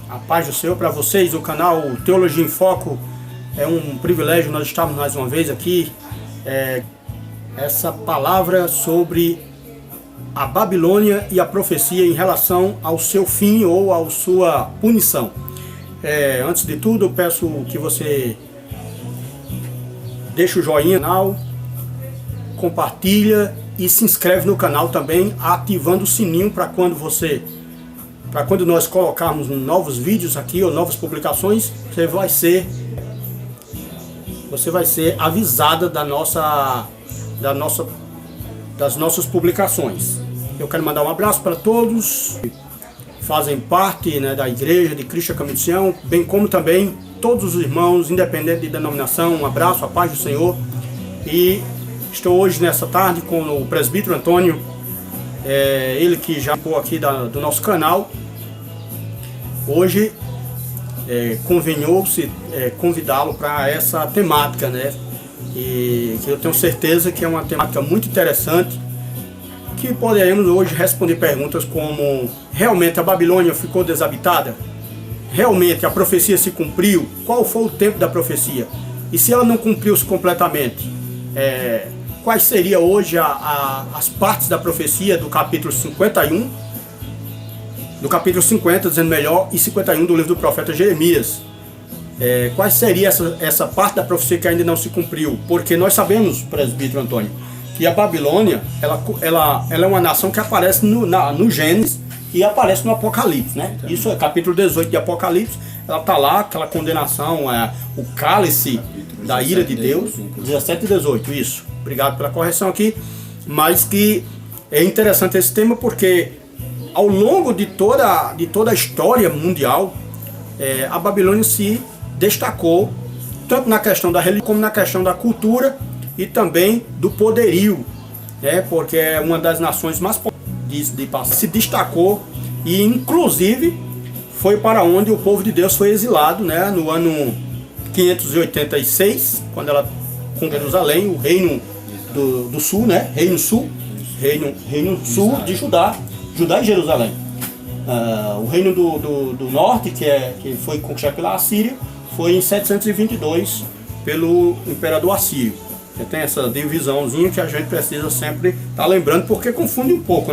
A paz do Senhor para vocês, o canal Teologia em Foco. É um privilégio nós estarmos mais uma vez aqui. Essa palavra sobre a Babilônia e a profecia em relação ao seu fim ou à sua punição. Antes de tudo, eu peço que você deixe o joinha no canal, compartilha e se inscreve no canal também, ativando o sininho para quando nós colocarmos novos vídeos aqui ou novas publicações, você vai ser avisada das nossas publicações. Eu quero mandar um abraço para todos que fazem parte, da Igreja de Cristo Caminho de Sião, bem como também todos os irmãos, independente de denominação. Um abraço, a paz do Senhor. E estou hoje nessa tarde com o presbítero Antônio, ele que já foi aqui do nosso canal. Hoje convenhou-se convidá-lo para essa temática, e que eu tenho certeza que é uma temática muito interessante, que poderemos hoje responder perguntas como: realmente a Babilônia ficou desabitada? Realmente a profecia se cumpriu? Qual foi o tempo da profecia? E se ela não cumpriu-se completamente, quais seriam hoje as partes da profecia do capítulo 51, do capítulo 50, dizendo melhor, e 51 do livro do profeta Jeremias? Quais seria essa parte da profecia que ainda não se cumpriu? Porque nós sabemos, presbítero Antônio, que a Babilônia ela é uma nação que aparece no Gênesis e aparece no Apocalipse, Isso é capítulo 18 de Apocalipse. Ela está lá, aquela condenação, o cálice da ira de Deus, 17 e 18, isso. Obrigado pela correção aqui. Mas que é interessante esse tema porque ao longo de toda a história mundial, a Babilônia se destacou tanto na questão da religião como na questão da cultura e também do poderio, porque é uma das nações mais poderosas se destacou, e inclusive foi para onde o povo de Deus foi exilado, no ano 586, quando ela com Jerusalém, o reino do sul, reino sul de Judá e Jerusalém. O reino do norte, que foi conquistado pela Assíria, foi em 722 pelo imperador assírio. Tem essa divisãozinha que a gente precisa sempre estar lembrando, porque confunde um pouco,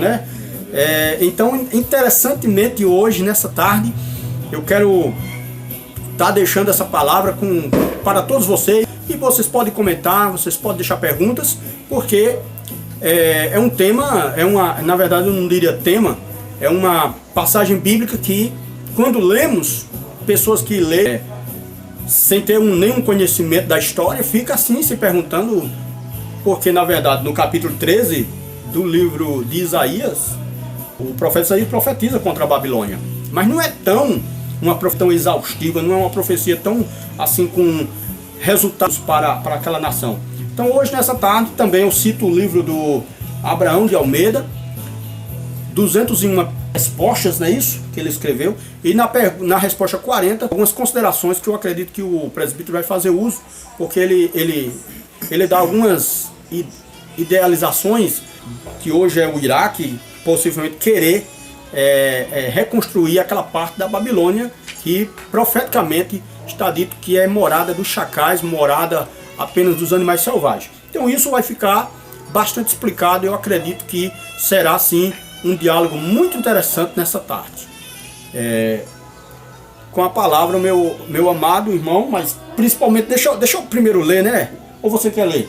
Então, interessantemente, hoje, nessa tarde, eu quero estar deixando essa palavra para todos vocês. E vocês podem comentar, vocês podem deixar perguntas, porque é um tema, na verdade eu não diria tema, é uma passagem bíblica que, quando lemos, pessoas que leem sem ter nenhum conhecimento da história, fica assim se perguntando, porque na verdade no capítulo 13 do livro de Isaías, o profeta Isaías profetiza contra a Babilônia, mas não é uma profecia tão exaustiva, não é uma profecia tão assim com resultados para aquela nação. Então hoje nessa tarde também eu cito o livro do Abraão de Almeida, 201 respostas, não é isso? Que ele escreveu. E na resposta 40, algumas considerações que eu acredito que o presbítero vai fazer uso, porque ele dá algumas idealizações que hoje é o Iraque, possivelmente querer reconstruir aquela parte da Babilônia que profeticamente está dito que é morada dos chacais, morada apenas dos animais selvagens. Então isso vai ficar bastante explicado. Eu acredito que será sim um diálogo muito interessante nessa tarde. Com a palavra, meu amado irmão, mas principalmente, deixa eu primeiro ler, Ou você quer ler?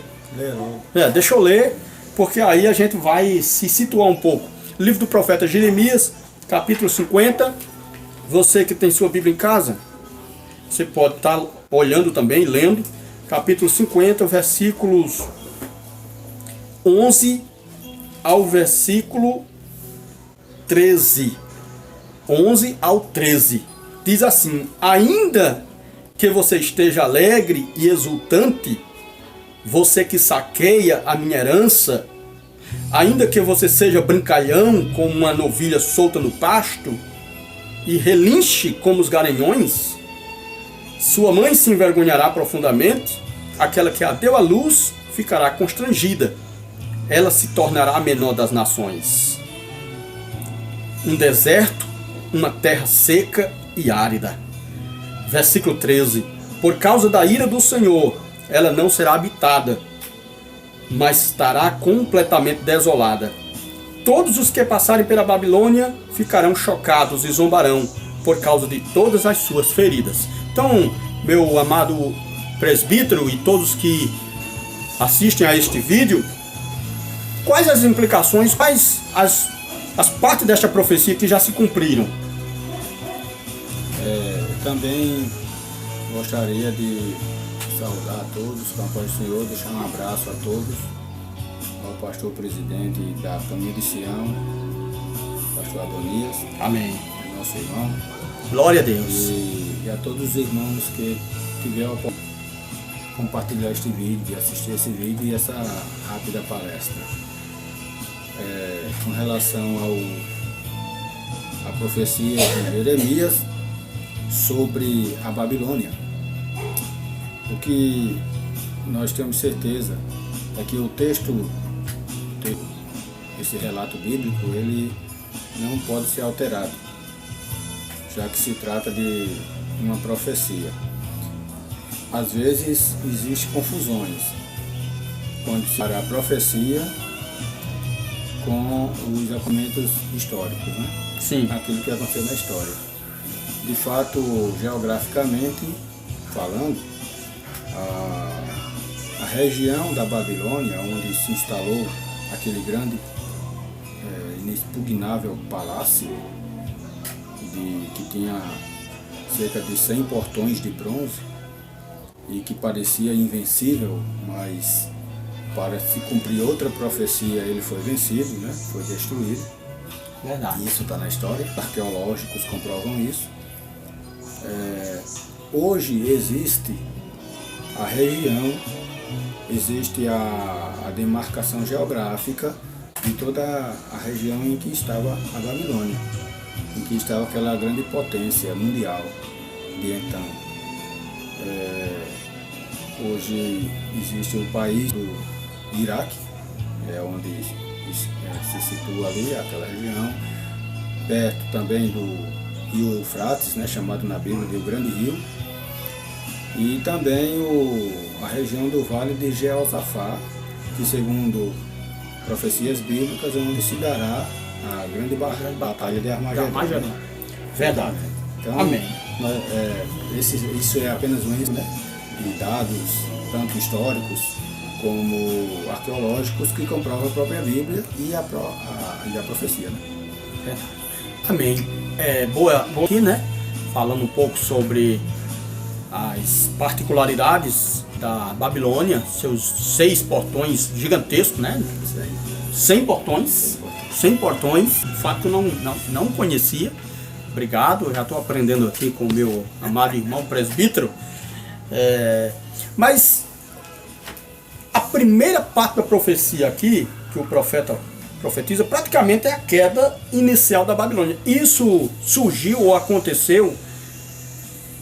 Deixa eu ler, porque aí a gente vai se situar um pouco. Livro do profeta Jeremias, capítulo 50. Você que tem sua Bíblia em casa, você pode estar olhando também, lendo. Capítulo 50, versículos 11 ao versículo 13. 11 ao 13. Diz assim: ainda que você esteja alegre e exultante, você que saqueia a minha herança, ainda que você seja brincalhão como uma novilha solta no pasto, e relinche como os garanhões, sua mãe se envergonhará profundamente, aquela que a deu à luz ficará constrangida, ela se tornará a menor das nações. Um deserto, uma terra seca e árida. Versículo 13. Por causa da ira do Senhor, ela não será habitada, mas estará completamente desolada. Todos os que passarem pela Babilônia ficarão chocados e zombarão por causa de todas as suas feridas. Então, meu amado presbítero e todos que assistem a este vídeo, quais as implicações, quais as partes desta profecia que já se cumpriram? Também gostaria de saudar a todos, com a paz do Senhor, deixar um abraço a todos, ao pastor presidente da família de Sião, pastor Adonias, Amém. nosso irmão, Glória a Deus. e a todos os irmãos que tiveram a oportunidade de compartilhar este vídeo, de assistir esse vídeo e essa rápida palestra. Com relação à profecia de Jeremias sobre a Babilônia, o que nós temos certeza é que o texto, esse relato bíblico, ele não pode ser alterado, já que se trata de uma profecia. Às vezes existem confusões quando se fala a profecia com os acontecimentos históricos, né? Sim. Aquilo que aconteceu na história. De fato, geograficamente falando, a região da Babilônia, onde se instalou aquele grande, inexpugnável palácio, que tinha cerca de 100 portões de bronze e que parecia invencível, mas para se cumprir outra profecia ele foi vencido, né? Foi destruído. Verdade. Isso está na história, arqueológicos comprovam isso. Hoje existe a região, existe a demarcação geográfica de toda a região em que estava a Babilônia, em que estava aquela grande potência mundial de então. Hoje existe o país do Iraque, onde se situa ali aquela região, perto também do Rio Eufrates, né, chamado na Bíblia de o Grande Rio, e também a região do Vale de Jeosafá, que segundo profecias bíblicas é onde se dará a grande batalha de Armagedon. Verdade. Então, Amém. Isso é apenas um exemplo, né, de dados, tanto históricos como arqueológicos, que comprovam a própria Bíblia e a profecia. Né? Verdade. Amém. Boa aqui, né? Falando um pouco sobre as particularidades da Babilônia, seus 6 portões gigantescos, né? 100 portões. 100 portões. Fato que eu não conhecia. Obrigado, eu já estou aprendendo aqui com o meu amado irmão presbítero. Mas a primeira parte da profecia aqui, que o profeta profetiza, praticamente é a queda inicial da Babilônia. Isso surgiu ou aconteceu,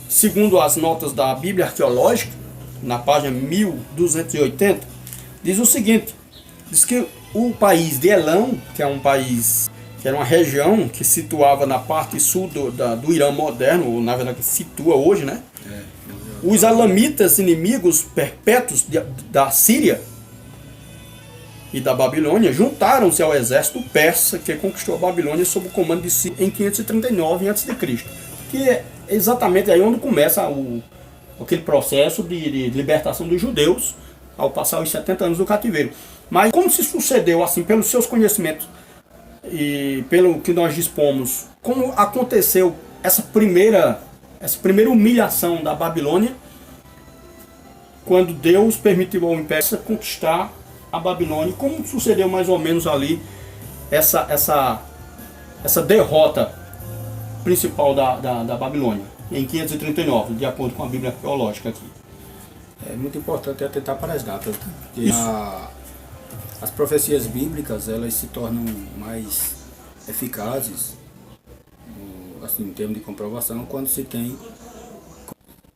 segundo as notas da Bíblia Arqueológica, na página 1280, diz o seguinte: diz que o país de Elão, que é um país, que era uma região que situava na parte sul do Irã moderno, ou na verdade que situa hoje, né? Os alamitas, inimigos perpétuos da Síria e da Babilônia, juntaram-se ao exército persa que conquistou a Babilônia sob o comando de Ciro em 539 a.C., que é exatamente aí onde começa aquele processo de libertação dos judeus ao passar os 70 anos do cativeiro. Mas como se sucedeu assim, pelos seus conhecimentos e pelo que nós dispomos, como aconteceu essa primeira humilhação da Babilônia, quando Deus permitiu ao Império conquistar a Babilônia, como sucedeu mais ou menos ali essa derrota principal da Babilônia, em 539, de acordo com a Bíblia arqueológica aqui. É muito importante atentar para as datas, porque as profecias bíblicas, elas se tornam mais eficazes, assim, em termos de comprovação, quando se tem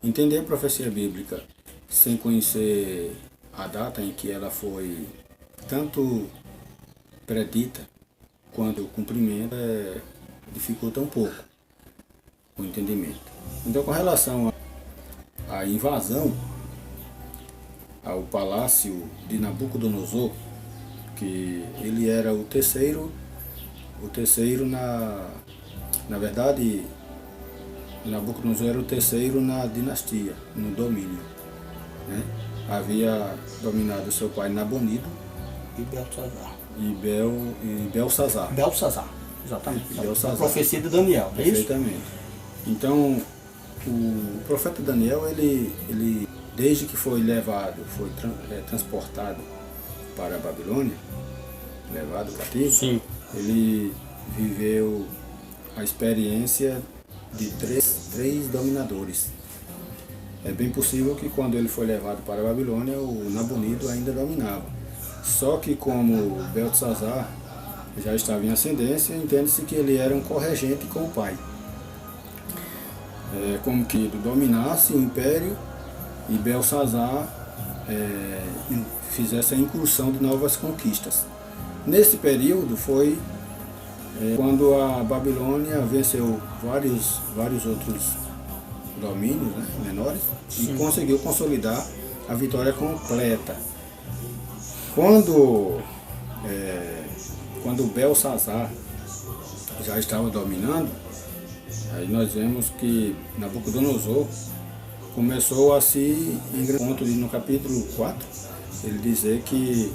entender a profecia bíblica sem conhecer a data em que ela foi tanto predita quanto o cumprimento, dificulta um pouco. o entendimento. Então, com relação à invasão ao palácio de Nabucodonosor, que ele era o terceiro na verdade, Nabucodonosor era o terceiro na dinastia, no domínio, né? Havia dominado seu pai Nabonido E Beltesazar. e Belsazar. Belsazar, exatamente. Belsazar. A profecia de Daniel, é isso? Perfeitamente. Então, o profeta Daniel, ele desde que foi levado, transportado para a Babilônia, levado cativo, Sim. ele viveu a experiência de três dominadores. É bem possível que quando ele foi levado para a Babilônia, o Nabonido ainda dominava. Só que como Beltesazar já estava em ascendência, entende-se que ele era um corregente com o pai. Como que ele dominasse o império e Belsazar fizesse a incursão de novas conquistas. Nesse período foi quando a Babilônia venceu vários outros domínios, né, menores, e conseguiu consolidar a vitória completa. Quando Belsazar já estava dominando, aí nós vemos que Nabucodonosor começou a se engrandar. No capítulo 4, ele dizer que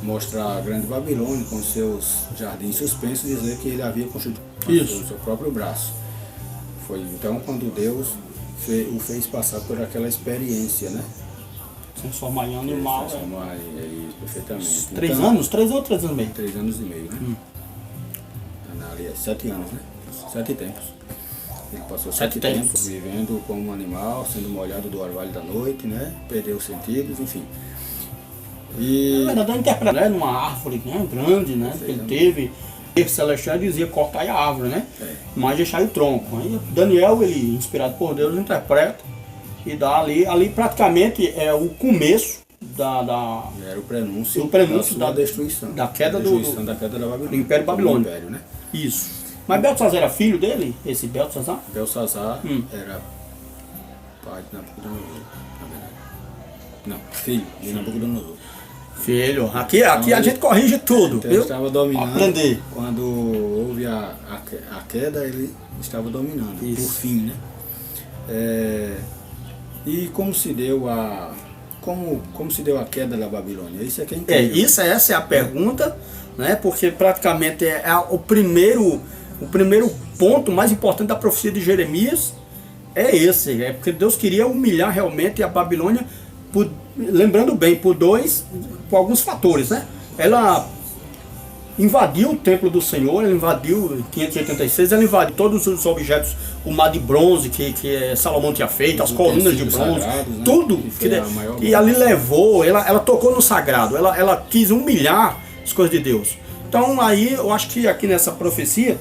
mostra a grande Babilônia com seus jardins suspensos, dizer que ele havia construído o seu próprio braço. Foi então quando Deus o fez passar por aquela experiência, né? Transformar em animal. Transformar perfeitamente. 3 anos? 3 ou 3 anos e meio? 3 anos e meio, né? Aliás, 7 anos, né? 7 tempos. Ele passou 7 tempos vivendo como um animal, sendo molhado do orvalho da noite, né? Perdeu os sentidos, enfim. E Na verdade, interpreta, né? Numa árvore, né? Grande, né? Que ele teve. O celestial dizia cortar a árvore, né? Mas deixar o tronco. Aí Daniel, ele, inspirado por Deus, interpreta e dá ali praticamente é o começo era o prenúncio da destruição. Da queda da Babilônia. Do Império Babilônico. Império, né? Isso. Mas Beltesazar era filho dele? Esse Beltesazar? Belsazar era pai de Nabucodonosor, na verdade. Não, filho de Nabucodonosor. Filho. Aqui a gente corrige tudo. Então ele estava dominando. Aprender. Quando houve a queda, ele estava dominando. Isso. Por fim, né? E como se deu a queda da Babilônia? Isso é que é incrível. Essa é a pergunta, né? Porque praticamente o primeiro ponto mais importante da profecia de Jeremias é esse. É porque Deus queria humilhar realmente a Babilônia, lembrando bem, por alguns fatores, né? Ela invadiu o templo do Senhor, ela invadiu em 586, ela invadiu todos os objetos, o mar de bronze que Salomão tinha feito, as colunas de bronze, sagrados, né? Tudo que ali levou, ela tocou no sagrado, ela quis humilhar as coisas de Deus. Então aí eu acho que aqui nessa profecia,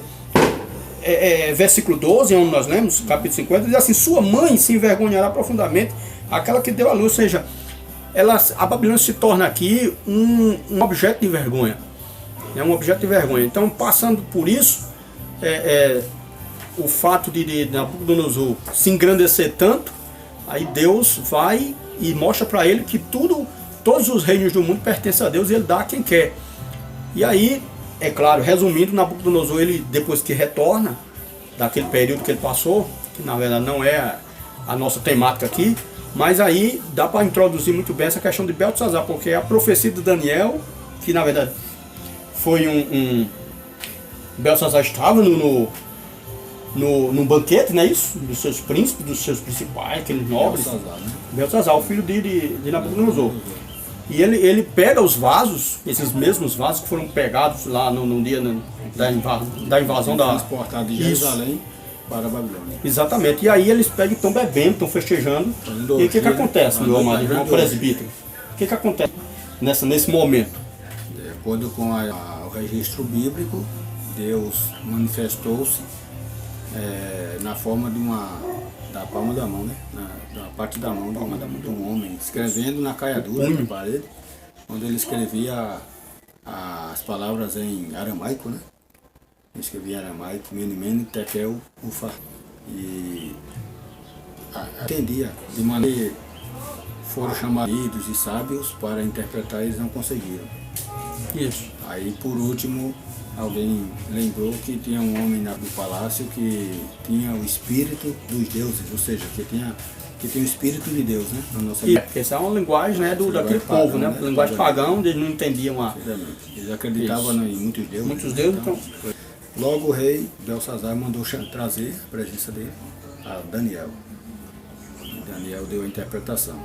versículo 12, onde nós lemos, capítulo 50, diz assim: sua mãe se envergonhará profundamente, aquela que deu a luz, ou seja, a Babilônia se torna aqui um objeto de vergonha. É um objeto de vergonha. Então, passando por isso, o fato de Nabucodonosor se engrandecer tanto, aí Deus vai e mostra para ele que todos os reinos do mundo pertencem a Deus e ele dá a quem quer. E aí, é claro, resumindo, Nabucodonosor, ele, depois que retorna daquele período que ele passou, que na verdade não é a nossa temática aqui, mas aí dá para introduzir muito bem essa questão de Beltesazar, porque a profecia de Daniel, que na verdade foi Belsazar estava no banquete, não é isso? Dos seus príncipes, dos seus principais, aqueles nobres. Belsazar, o filho de Nabucodonosor. E ele pega os vasos, esses mesmos vasos que foram pegados lá no dia da invasão transportado de Jerusalém para a Babilônia. Exatamente. E aí eles pegam e estão bebendo, estão festejando. E o que acontece, meu amado irmão presbítero? O que acontece nesse momento? De acordo com o registro bíblico, Deus manifestou-se na forma da palma da mão, né? Da parte da mão de um homem, escrevendo na caiadura da parede, onde ele escrevia as palavras em aramaico, né? Ele escrevia em aramaico, Mene, Mene, Tekel, Ufa. e atendia de maneira que foram chamados de sábios para interpretar, eles não conseguiram. Isso. Aí, por último, alguém lembrou que tinha um homem no palácio que tinha o espírito dos deuses, ou seja, que tinha o espírito de Deus, né? Na nossa Porque essa é uma linguagem, né, daquele povo, pagão, né? Linguagem pagã, onde eles não entendiam a... Eles acreditavam em muitos deuses. Muitos deuses, então... Logo o rei Belsazar mandou trazer a presença dele a Daniel. E Daniel deu a interpretação.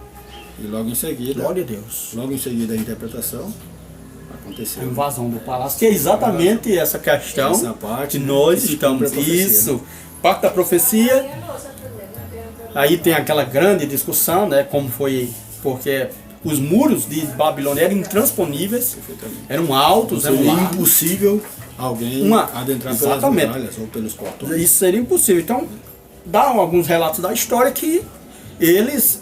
E logo em seguida... Glória a Deus. Logo em seguida a interpretação aconteceu. A invasão do palácio, que é exatamente essa questão Essa parte, que né, nós que se estamos... cumpre a profecia, Isso. né? Parte da profecia. Aí tem aquela grande discussão, né? Como foi... Porque os muros de Babilônia eram intransponíveis, eram altos, eram Seria largos. impossível alguém adentrar pelas Exatamente. muralhas ou pelos portões. Isso seria impossível. Então, dá alguns relatos da história que eles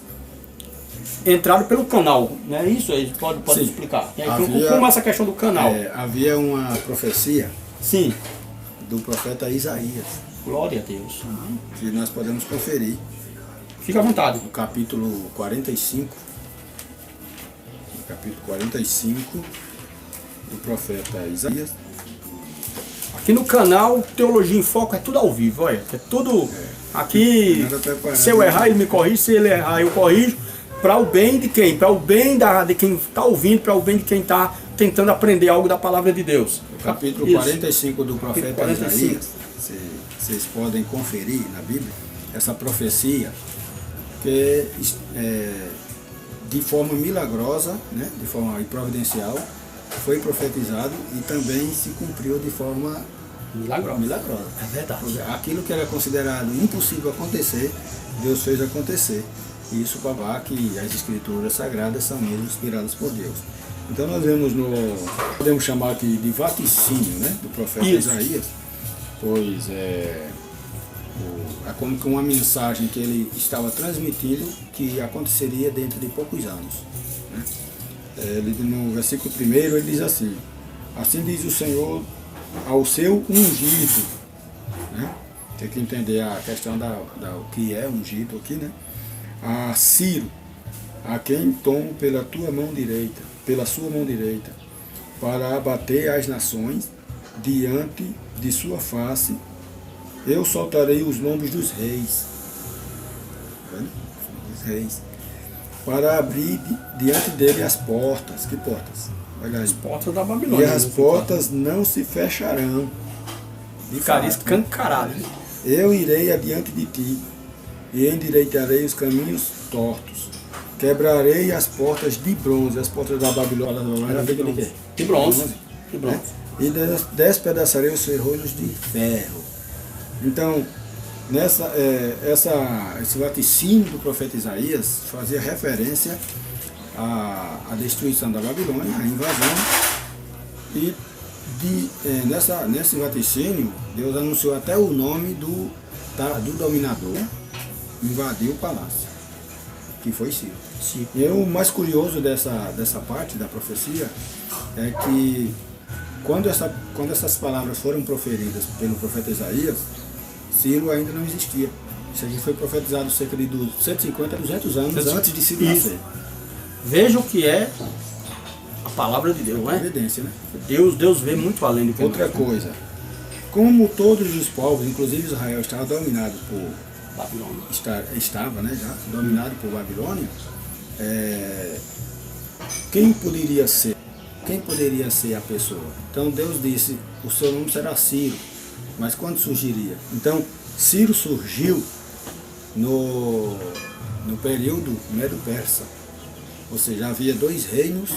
entraram pelo canal, né? Isso aí, pode Sim. explicar. E aí, Havia- como é essa questão do canal? Havia uma profecia Sim, do profeta Isaías, glória a Deus. que nós podemos conferir Fica à vontade. no capítulo 45. No capítulo 45 do profeta Isaías. Aqui no canal, Teologia em Foco é tudo ao vivo, olha. É tudo aqui. Nada preparado. Se eu errar, ele me corrige. Se ele errar, eu corrijo. Para o bem de quem? Para o bem de quem está ouvindo, para o bem de quem está tentando aprender algo da palavra de Deus. No capítulo Isso. 45 do profeta 45. Isaías, vocês podem conferir na Bíblia essa profecia que de forma milagrosa, né, de forma providencial, foi profetizado e também se cumpriu de forma milagrosa. É verdade. Aquilo que era considerado impossível acontecer, Deus fez acontecer. E isso provar que as escrituras sagradas são mesmo inspiradas por Deus. Então nós vemos podemos chamar aqui de vaticínio, né, do profeta Isso. Isaías, pois é como que uma mensagem que ele estava transmitindo que aconteceria dentro de poucos anos, né? No versículo 1 ele diz assim: assim diz o Senhor ao seu ungido, né? Tem que entender a questão o que é ungido aqui, né? A Ciro, a quem tomo pela tua mão direita, pela sua mão direita, para abater as nações diante de sua face, eu soltarei os lombos dos reis, para abrir diante dele as portas. Que portas? Olha aí. Porta da E Babilônia. as portas não se fecharão. De Cara, fato. escancarado. Eu irei adiante de ti e endireitarei os caminhos tortos. Quebrarei as portas de bronze. As portas da Babilônia era feita de quê? De bronze. De bronze. E despedaçarei os ferrolhos de ferro. Então, esse vaticínio do profeta Isaías fazia referência à destruição da Babilônia, à invasão. E nesse vaticínio, Deus anunciou até o nome do dominador, invadiu o palácio, que foi Ciro. E o mais curioso dessa parte da profecia é que quando essas palavras foram proferidas pelo profeta Isaías, Ciro ainda não existia. Isso aqui foi profetizado cerca de 150 a 200 anos antes de Ciro nascer. Veja o que é a palavra de Deus, não é? Evidência, né? Deus vê muito além do que Outra coisa, como todos os povos, inclusive Israel, estava dominado por Babilônia. estava, né, já dominado por Babilônia, quem poderia ser a pessoa? Então Deus disse: o seu nome será Ciro. Mas quando surgiria? Então Ciro surgiu no período Medo-Persa, ou seja, havia dois reinos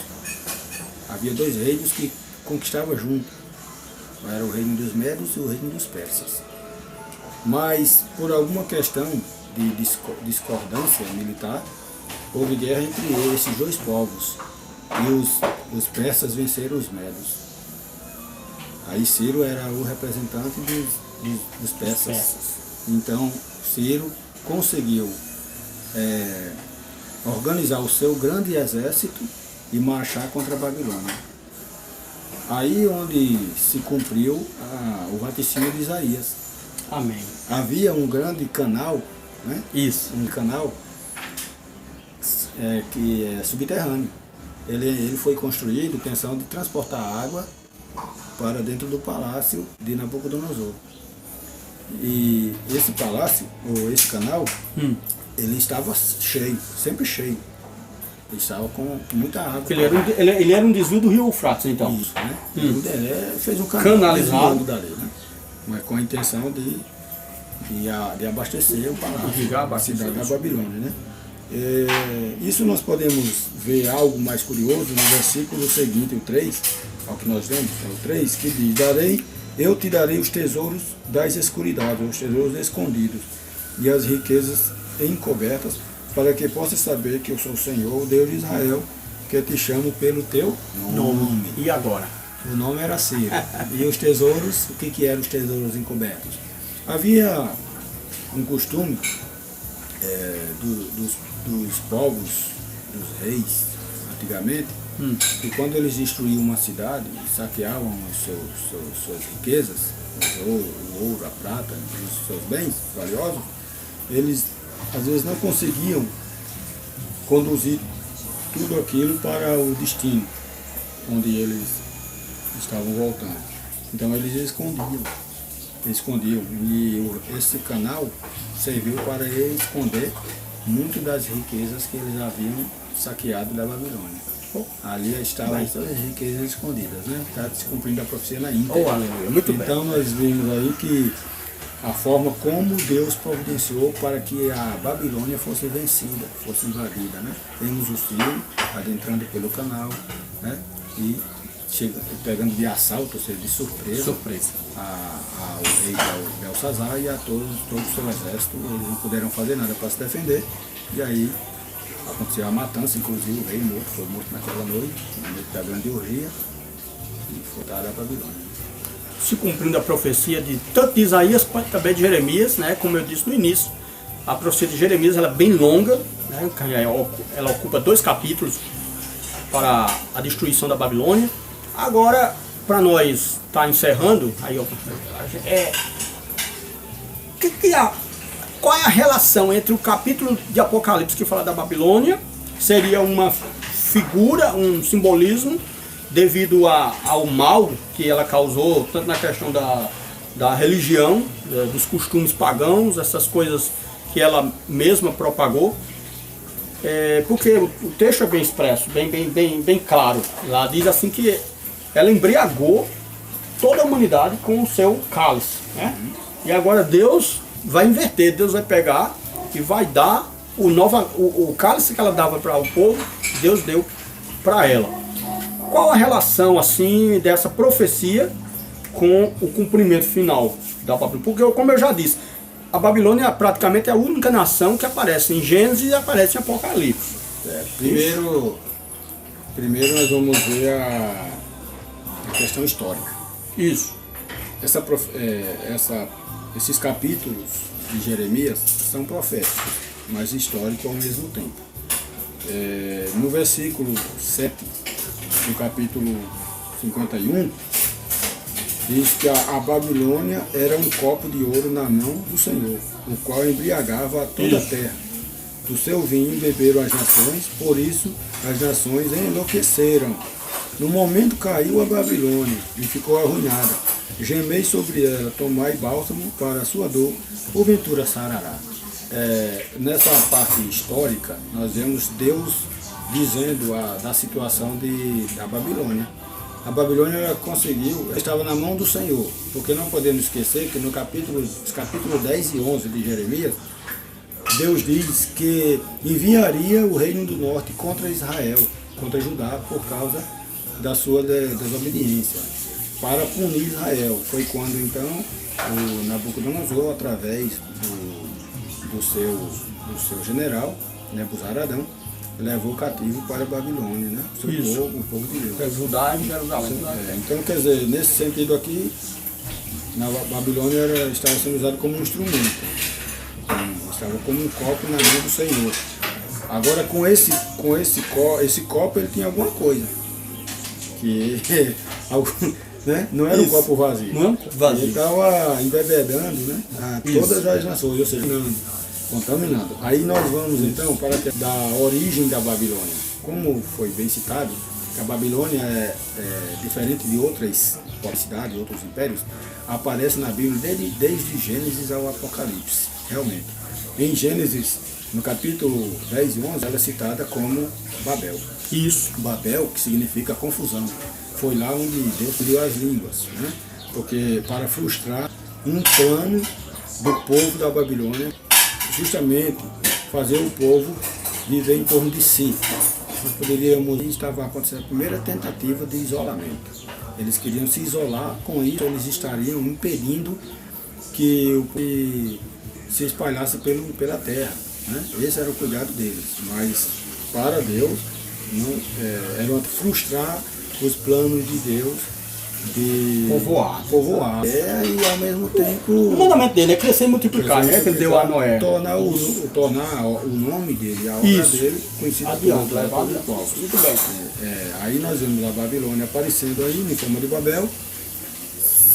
que conquistavam junto. Era o reino dos Medos e o reino dos Persas. Mas por alguma questão de discordância militar, houve guerra entre esses dois povos. E os persas venceram os medos. Aí Ciro era o representante dos persas. Então Ciro conseguiu organizar o seu grande exército e marchar contra a Babilônia. Aí onde se cumpriu o vaticínio de Isaías. Amém. Havia um grande canal, né? Isso. Um canal que é subterrâneo. Ele foi construído com a intenção de transportar água para dentro do palácio de Nabucodonosor. E esse palácio, ou esse canal, ele estava cheio, sempre cheio. Ele estava com muita água. Ele era um desvio do rio Eufrates, então. Isso, né? Ele fez um canal Canalizado dali, né? Mas com a intenção de abastecer o palácio, a cidade da Babilônia, né? Isso nós podemos ver algo mais curioso no versículo seguinte, o 3, ao que nós vemos, é o 3, que diz: eu te darei os tesouros das escuridades, os tesouros escondidos, e as riquezas encobertas, para que possas saber que eu sou o Senhor, o Deus de Israel, que te chamo pelo teu nome. E agora? O nome era Ciro. E os tesouros, o que eram os tesouros encobertos? Havia um costume dos povos, dos reis, antigamente, que quando eles destruíam uma cidade, saqueavam suas riquezas, o ouro, a prata, os seus bens valiosos, eles às vezes não conseguiam conduzir tudo aquilo para o destino onde eles estavam voltando. Então eles escondiam. E esse canal serviu para esconder muito das riquezas que eles haviam saqueado da Babilônia. Ali estavam as riquezas escondidas, né? Está se cumprindo a profecia na íntegra. Muito então nós vimos aí que a forma como Deus providenciou para que a Babilônia fosse vencida, fosse invadida, né? Temos o Ciro adentrando pelo canal, né? E pegando de assalto, ou seja, de surpresa. Ao rei Belsazar e a todo o seu exército. Eles não puderam fazer nada para se defender. E aí aconteceu a matança, inclusive o rei foi morto naquela noite, na noite da grande orgia, e foi dada a Babilônia. Se cumprindo a profecia tanto de Isaías quanto também de Jeremias, né? Como eu disse no início, a profecia de Jeremias ela é bem longa, né? Ela ocupa 2 capítulos para a destruição da Babilônia. Agora, para nós estar encerrando, qual é a relação entre o capítulo de Apocalipse que fala da Babilônia, que seria uma figura, um simbolismo, devido ao mal que ela causou, tanto na questão da religião, dos costumes pagãos, essas coisas que ela mesma propagou, porque o texto é bem expresso, bem claro. Lá diz assim que ela embriagou toda a humanidade com o seu cálice, né? E agora Deus vai inverter, Deus vai pegar e vai dar o cálice que ela dava para o povo, Deus deu para ela. Qual a relação assim dessa profecia com o cumprimento final da Babilônia? Porque, como eu já disse, a Babilônia praticamente é a única nação que aparece em Gênesis e aparece em Apocalipse. Primeiro nós vamos ver a questão histórica. Isso. Esses capítulos de Jeremias são proféticos, mas históricos ao mesmo tempo. No versículo 7 do capítulo 51, diz que a Babilônia era um copo de ouro na mão do Senhor, o qual embriagava toda a terra. Do seu vinho beberam as nações, por isso as nações enlouqueceram. No momento caiu a Babilônia e ficou arruinada. Gemei sobre ela, tomai bálsamo para a sua dor, porventura sarará. Nessa parte histórica, nós vemos Deus dizendo da situação da Babilônia. A Babilônia conseguiu, estava na mão do Senhor, porque não podemos esquecer que no capítulo 10 e 11 de Jeremias, Deus diz que enviaria o reino do norte contra Israel, contra Judá, por causa da sua desobediência, para punir Israel. Foi quando então o Nabucodonosor, através do seu general, Nebuzaradão, levou cativo para a Babilônia, né? O povo de Deus. Judá e Jerusalém. Então, quer dizer, nesse sentido aqui, na Babilônia estava sendo usado como um instrumento. Estava como um copo na mão do Senhor. Agora, com esse copo, ele tinha alguma coisa. Que né? Não era um Isso. copo vazio. Não é um copo vazio. Ele estava embebedando, né? Isso. Todas as nações, ou seja, contaminando. Aí nós vamos então para da origem da Babilônia. Como foi bem citado, que a Babilônia é diferente de outras cidades, outros impérios, aparece na Bíblia desde Gênesis ao Apocalipse, realmente. Em Gênesis, no capítulo 10 e 11, ela é citada como Babel. Isso. Babel, que significa confusão. Foi lá onde Deus criou as línguas, né? Porque para frustrar um plano do povo da Babilônia, justamente fazer o povo viver em torno de si. Nós poderíamos, estava acontecendo a primeira tentativa de isolamento. Eles queriam se isolar, com isso eles estariam impedindo que o povo se espalhasse pela terra, né? Esse era o cuidado deles, mas para Deus não, era frustrar os planos de Deus de povoar. E ao mesmo tempo O mandamento dele é crescer e multiplicar, né? Que ele deu a Noé. tornar o nome dele, a obra Isso. dele, conhecida Adiante, por levado. todo o povo. Muito bem. Aí nós vemos a Babilônia aparecendo aí em forma de Babel.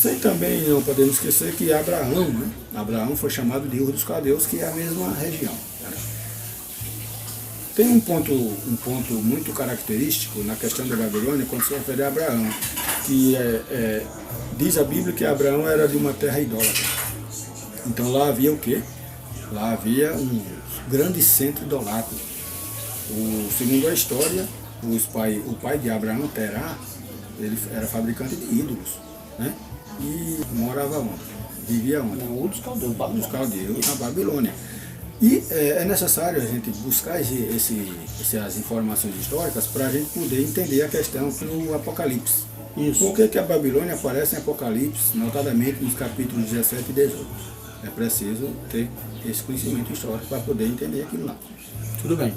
Sem também não podemos esquecer que Abraão, né? Abraão foi chamado de Ur dos Caldeus, que é a mesma região. Tem um ponto muito característico na questão da Babilônia quando se refere a Abraão, que diz a Bíblia que Abraão era de uma terra idólatra. Então lá havia o quê? Lá havia um grande centro idolátrico. Segundo a história, o pai de Abraão, Terá, ele era fabricante de ídolos, né? E morava onde? Vivia onde? Um dos caldeus, Os caldeus, na Babilônia. E é necessário a gente buscar essas informações históricas para a gente poder entender a questão no Apocalipse. Isso. Por que a Babilônia aparece em Apocalipse, notadamente nos capítulos 17 e 18? É preciso ter esse conhecimento histórico para poder entender aquilo lá. Tudo bem.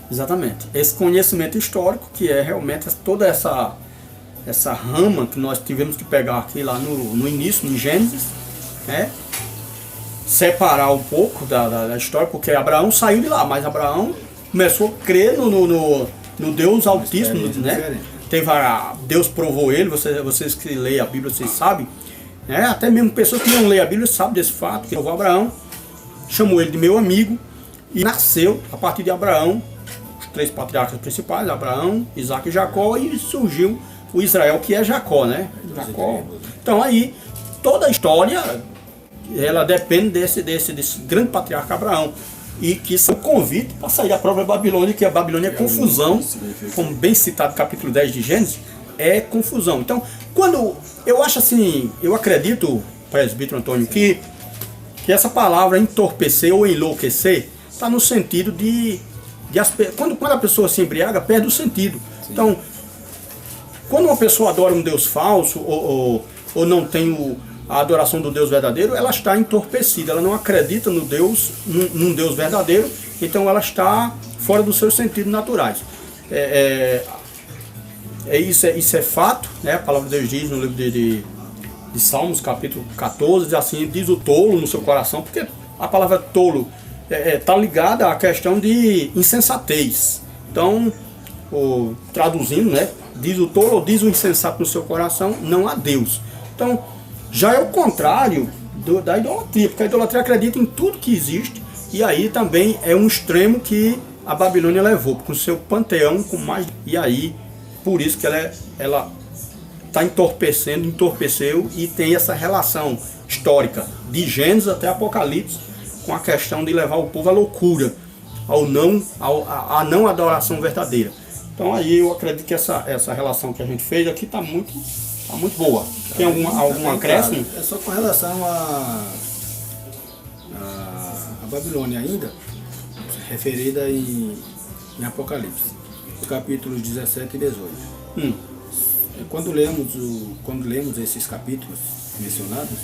Exatamente. Esse conhecimento histórico, que é realmente toda essa rama que nós tivemos que pegar aqui lá no início, em Gênesis, né? Separar um pouco da história, porque Abraão saiu de lá, mas Abraão começou a crer no Deus Altíssimo, né? Deus provou ele, vocês que leem a Bíblia, vocês sabem, né? Até mesmo pessoas que não leem a Bíblia sabem desse fato, que provou Abraão, chamou ele de meu amigo, e nasceu, a partir de Abraão, os 3 patriarcas principais, Abraão, Isaac e Jacó, e surgiu o Israel, que é Jacó, né? Jacó. Então aí, toda a história, ela depende desse grande patriarca Abraão. E que isso é um convite para sair da própria Babilônia, que a Babilônia é confusão, como bem citado no capítulo 10 de Gênesis, é confusão. Então, quando eu acho assim, eu acredito, presbítero Antônio, que essa palavra entorpecer ou enlouquecer está no sentido de quando a pessoa se embriaga, perde o sentido. Sim. Então, quando uma pessoa adora um Deus falso ou não tem a adoração do Deus verdadeiro, ela está entorpecida, ela não acredita no Deus, num Deus verdadeiro, então ela está fora dos seus sentidos naturais. Isso é fato, né? A palavra de Deus diz no livro de Salmos, capítulo 14, diz assim, diz o tolo no seu coração, porque a palavra tolo está ligada à questão de insensatez. Então, traduzindo, né? Diz o tolo ou diz o insensato no seu coração, não há Deus. Então, já é o contrário da idolatria, porque a idolatria acredita em tudo que existe, e aí também é um extremo que a Babilônia levou, com o seu panteão, e aí, por isso que ela está entorpeceu, e tem essa relação histórica, de Gênesis até Apocalipse, com a questão de levar o povo à loucura, à não adoração verdadeira. Então aí eu acredito que essa relação que a gente fez aqui está muito boa. Tem algum acréscimo? É só com relação a Babilônia ainda, referida em Apocalipse, capítulos 17 e 18. Quando lemos esses capítulos mencionados,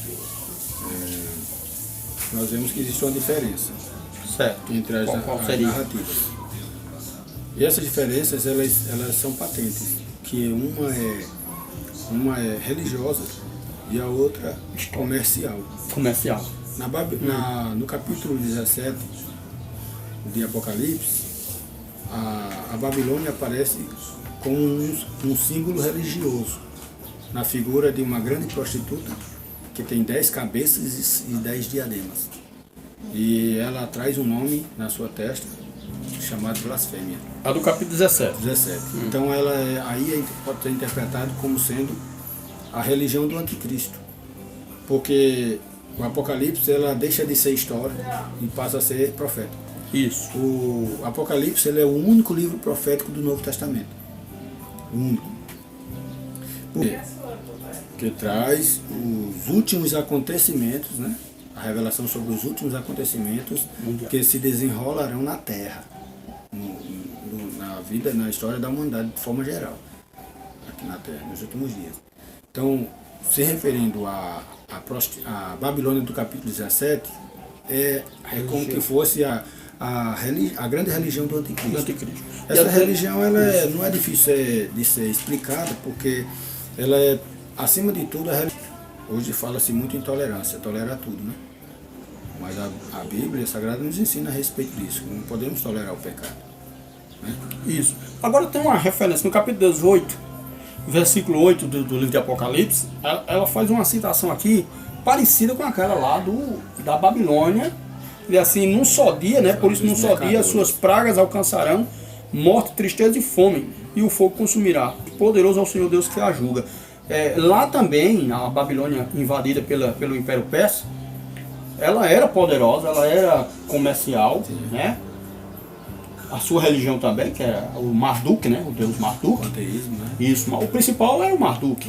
nós vemos que existe uma diferença, certo, entre as narrativas. E essas diferenças elas são patentes, que uma é religiosa e a outra comercial. No capítulo 17 de Apocalipse, a Babilônia aparece como um símbolo religioso. na figura de uma grande prostituta que tem 10 cabeças e 10 diademas. E ela traz um nome na sua testa chamado blasfêmia. A do capítulo 17. 17. Então ela aí pode ser interpretado como sendo a religião do anticristo. Porque o Apocalipse ela deixa de ser história e passa a ser profeta. Isso. O Apocalipse ele é o único livro profético do Novo Testamento. O único. Por quê? Que traz os últimos acontecimentos, né? A revelação sobre os últimos acontecimentos que se desenrolarão na Terra, na vida, na história da humanidade de forma geral, aqui na Terra, nos últimos dias. Então, se referindo à Babilônia do capítulo 17, é como que fosse a grande religião do anticristo. Essa religião ela não é difícil de ser explicada, porque ela é, acima de tudo, hoje fala-se muito em tolerância, tolera tudo, né? Mas a Bíblia Sagrada nos ensina a respeito disso, não podemos tolerar o pecado. Né? Isso. Agora tem uma referência no capítulo 18, versículo 8 do livro de Apocalipse, ela faz uma citação aqui parecida com aquela lá da Babilônia, e assim, num só dia, né? Por isso, num só dia, as suas pragas alcançarão morte, tristeza e fome, e o fogo consumirá. Poderoso é o Senhor Deus que a julga. Lá também, a Babilônia invadida pelo Império Persa, ela era poderosa, ela era comercial, né? A sua religião também, que era o Marduk, né? O deus Marduk. O panteísmo, né? Isso, mas o principal era o Marduk.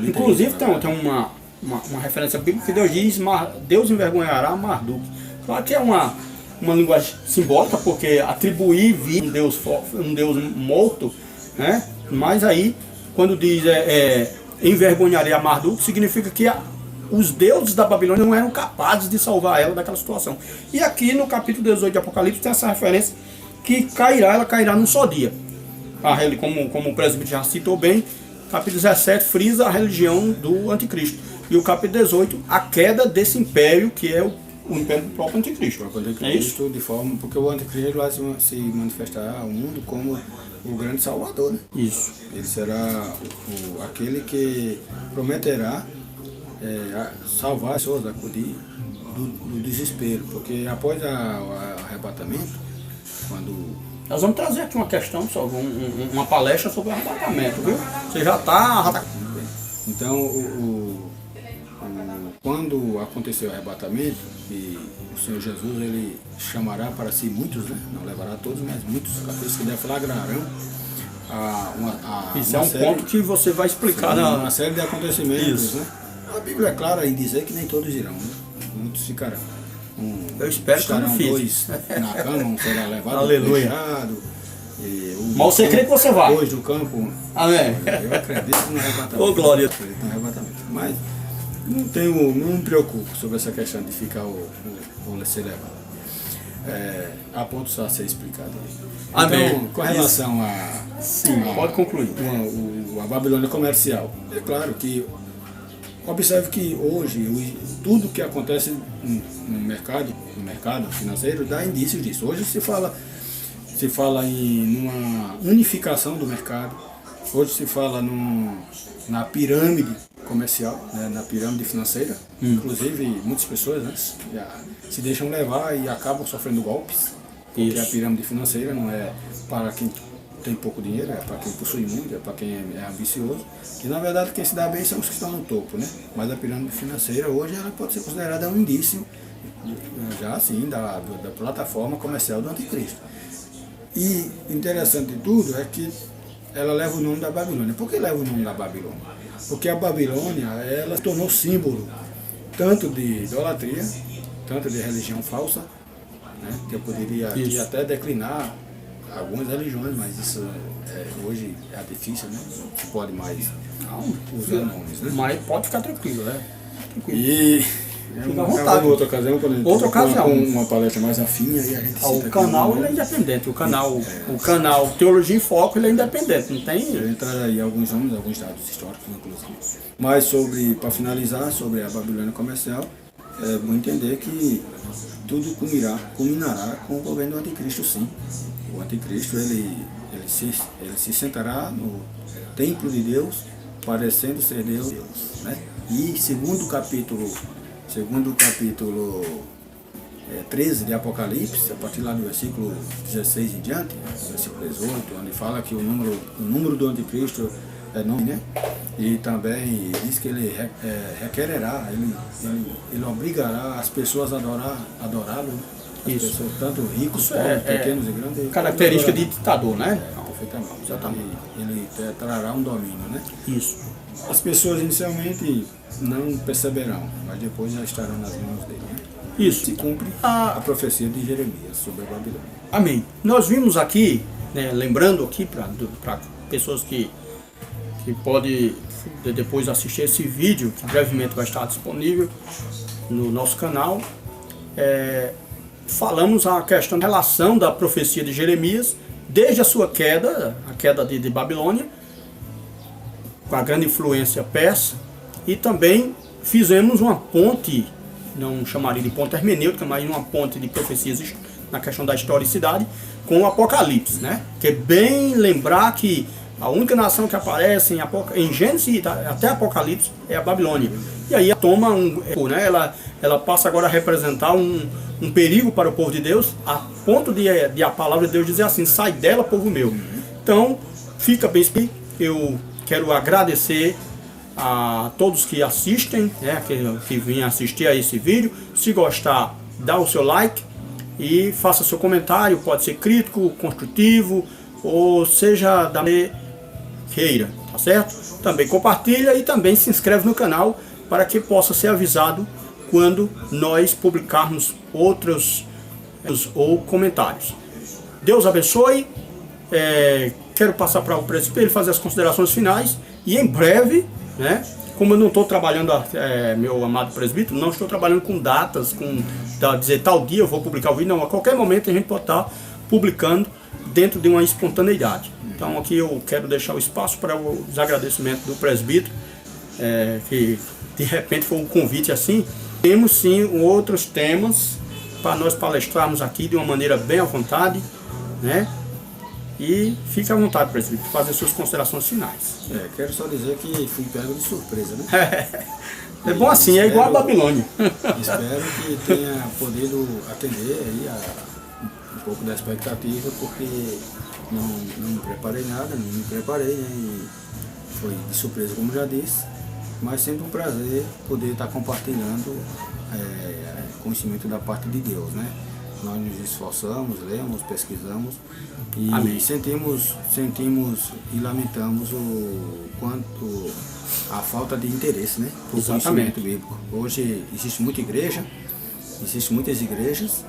Inclusive tem uma referência bíblica que Deus diz: Deus envergonhará Marduk. Claro que é uma linguagem simbólica, porque atribuir vida um Deus morto, né? Mas aí, quando diz envergonharia Marduk, significa que os deuses da Babilônia não eram capazes de salvar ela daquela situação. E aqui no capítulo 18 de Apocalipse tem essa referência que ela cairá num só dia. Como o presbítero já citou bem, capítulo 17 frisa a religião do anticristo. E o capítulo 18, a queda desse império que é o império do próprio anticristo. O anticristo de forma, porque o anticristo vai se manifestar ao mundo como o grande salvador, né? Isso. Ele será aquele que prometerá salvar as pessoas, acudir do desespero, porque após o arrebatamento, quando... Nós vamos trazer aqui uma questão, uma palestra sobre o arrebatamento, viu? Você já está... Então, quando aconteceu o arrebatamento, e o Senhor Jesus ele chamará para si muitos, né? Não levará todos, mas muitos, aqueles que deflagrarão isso é um ponto que você vai explicar uma série de acontecimentos, né? A Bíblia é clara em dizer que nem todos irão, né? Muitos ficarão. Eu espero que não fique. Dois na cama, um será levado, aleluia. Fechado, mas você crê que você vai? Dois do campo. Amém. Eu acredito no arrebatamento. Ô, glória. Eu acredito no arrebatamento. Mas não me preocupo sobre essa questão de ficar ou ser levado. Há pontos a ser explicado aí. Amém. Então, com relação Sim, pode concluir. A Babilônia comercial, é claro que observe que hoje tudo que acontece no mercado financeiro dá indícios disso. Hoje se fala em uma unificação do mercado. Hoje se fala na pirâmide comercial, né, na pirâmide financeira. Inclusive muitas pessoas, né, se deixam levar e acabam sofrendo golpes. Porque a pirâmide financeira não é para quem tem pouco dinheiro, é para quem possui muito, é para quem é ambicioso. E na verdade quem se dá bem são os que estão no topo, né? Mas a pirâmide financeira hoje ela pode ser considerada um indício já assim da plataforma comercial do anticristo. E interessante de tudo é que ela leva o nome da Babilônia. Por que leva o nome da Babilônia? Porque a Babilônia ela tornou símbolo tanto de idolatria, tanto de religião falsa, né? Que eu poderia aqui até declinar algumas religiões, mas isso hoje é difícil, né? Não se pode mais usar nomes, né? Mas pode ficar tranquilo, né? Tranquilo. E fica à vontade. Outra ocasião, quando a gente ocasião. Uma palestra mais afinha, e a gente o canal ele é independente, o canal Teologia em Foco ele é independente, não tem... Eu entraria alguns nomes, alguns dados históricos, inclusive. Mas para finalizar, sobre a Babilônia comercial, é bom entender que tudo culminará com o governo do anticristo, sim. O anticristo ele se sentará no templo de Deus parecendo ser Deus, né? E segundo capítulo 13 de Apocalipse, a partir lá do versículo 16 em diante, versículo 18, onde fala que o número do anticristo é nome, né? E também diz que ele requererá, ele obrigará as pessoas a adorá-lo, né? As pessoas, tanto ricos, pobres, pequenos e grandes. Característica de ditador, né? Perfeitamente. Exatamente. Ele trará um domínio, né? Isso. As pessoas inicialmente não perceberão, mas depois já estarão nas mãos dele, né? Isso. Se cumpre a profecia de Jeremias sobre a Babilônia. Amém. Nós vimos aqui, né, lembrando aqui para pessoas que podem depois assistir esse vídeo, que brevemente vai estar disponível no nosso canal, falamos a questão da relação da profecia de Jeremias, desde a sua queda, a queda de Babilônia, com a grande influência persa, e também fizemos uma ponte, não chamaria de ponte hermenêutica, mas uma ponte de profecias na questão da historicidade, com o Apocalipse, né? Que é bem lembrar que a única nação que aparece em Gênesis até Apocalipse é a Babilônia. E aí ela toma né? Ela passa agora a representar um perigo para o povo de Deus, a ponto de a palavra de Deus dizer assim: sai dela, povo meu. Então, fica bem. Eu quero agradecer a todos que assistem, né, que vêm assistir a esse vídeo. Se gostar, dá o seu like e faça seu comentário, pode ser crítico, construtivo, ou seja da queira, tá certo? Também compartilha e também se inscreve no canal para que possa ser avisado quando nós publicarmos outros ou comentários. Deus abençoe. Quero passar para o presbítero ele fazer as considerações finais e em breve, né, como eu não estou trabalhando, meu amado presbítero, não estou trabalhando com datas, dizer tal dia eu vou publicar o vídeo, não, a qualquer momento a gente pode estar publicando dentro de uma espontaneidade. Então aqui eu quero deixar o espaço para os agradecimentos do presbítero, que de repente foi um convite assim. Temos sim outros temas para nós palestrarmos aqui de uma maneira bem à vontade, né? E fique à vontade, presbítero, fazer suas considerações finais. Quero só dizer que fui pego de surpresa, né? É bom assim, é igual a Babilônia. Espero que tenha podido atender aí um pouco da expectativa, porque não me preparei nada, não me preparei, né? E foi de surpresa, como já disse, mas sempre um prazer poder estar compartilhando conhecimento da parte de Deus, né? Nós nos esforçamos, lemos, pesquisamos e Amém. sentimos e lamentamos o quanto a falta de interesse, né, por conhecimento bíblico. Hoje existe muitas igrejas,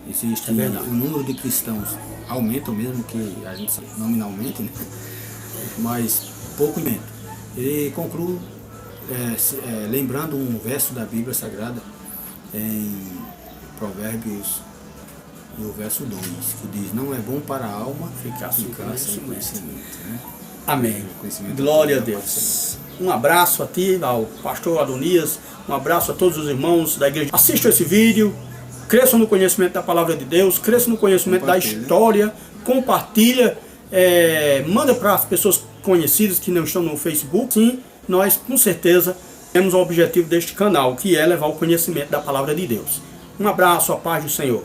existe o número de cristãos aumenta mesmo que a gente sabe, nominalmente, né? Mas pouco aumento. E concluo lembrando um verso da Bíblia Sagrada em Provérbios, no verso 2, que diz: não é bom para a alma ficar sem conhecimento, né? Amém. Glória a Deus. Um abraço a ti, ao pastor Adonias, um abraço a todos os irmãos da igreja. Assistam esse vídeo, cresçam no conhecimento da palavra de Deus, cresçam no conhecimento da história, compartilha, manda para as pessoas conhecidas que não estão no Facebook. Sim, nós com certeza temos o objetivo deste canal, que é levar o conhecimento da palavra de Deus. Um abraço, a paz do Senhor.